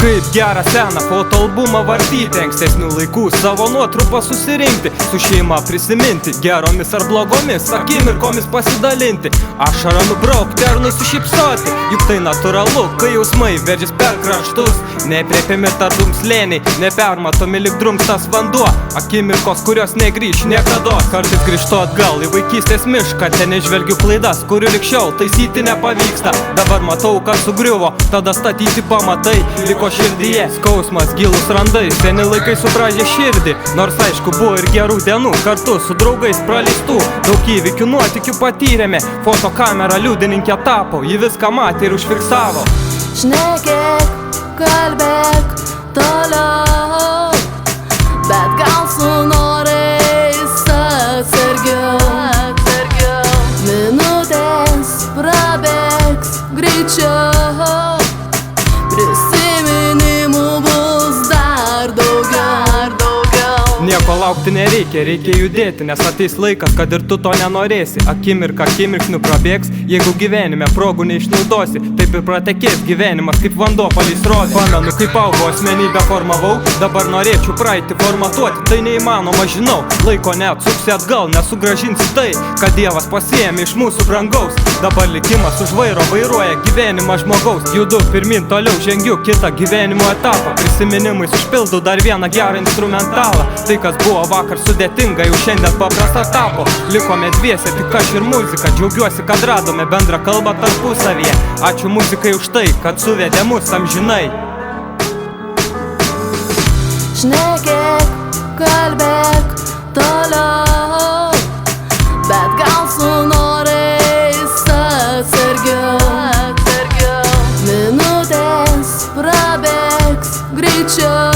Kaip gerą seną fotoalbumą vartyti, ankstesnių laikų savo nuotrupą susirinkti, su šeima prisiminti, geromis ar blogomis akimirkomis pasidalinti, ašarą nubraukti ar nusišypsoti, juk tai natūralu, kai jausmai veržės per kraštus, nepriepiami tartum slėniai, nepermatomi lyg drumstas vanduo, akimirkos, kurios negrįš niekados. Kartais grįžtu atgal į vaikystės mišką, ten nežvelgiu klaidas, kurių lig šiol taisyti nepavyksta. Dabar matau, kas sugriuvo, tada statyti pamatai liko širdyje. Skausmas gilus randai, seni laikai subražė širdį, nors aišku buvo ir gerų dienų, kartu su draugais praleistų, daug įvykių nuotykių patyrėme, fotokamera liudininkė tapo, ji viską matė ir užfiksavo. Šnekėk, kalbėk toliau, bet gal su norais atsargiau. Minutės prabėgs greičiau, prisiminimų bus dar daugiau. Nieko laukti nereikia, reikia judėti, nes ateis laikas, kad ir tu to nenorėsi. Akimirka akimirksniu prabėgs, jeigu gyvenime progų neišnaudosi, taip ir pratekės gyvenimas kaip vanduo palei srovę. Pamenu, kaip augo asmenybę formavau, dabar norėčiau praeitį formatuoti, tai neįmanoma, žinau. Laiko neatsuksi atgal, nesugrąžinsi tai, kad Dievas pasiėmė iš mūsų brangaus. Dabar likimas už vairo vairuoja gyvenimą žmogaus. Judu pirmin, toliau žengiu kitą gyvenimo etapą, prisiminimais užpildau dar vieną gerą instrumentalą. Tai, kas buvo vakar sudėtinga, jau šiandien paprasta tapo. Likome dviese, tik aš ir muzika, džiaugiuosi, kad radome bendrą kalbą tarpusavyje. Ačiū muzikai už tai, kad suvedė mus amžinai. Šnekėk, kalbėk toliau, bet gal su norais atsargiau. Minutės prabėgs greičiau,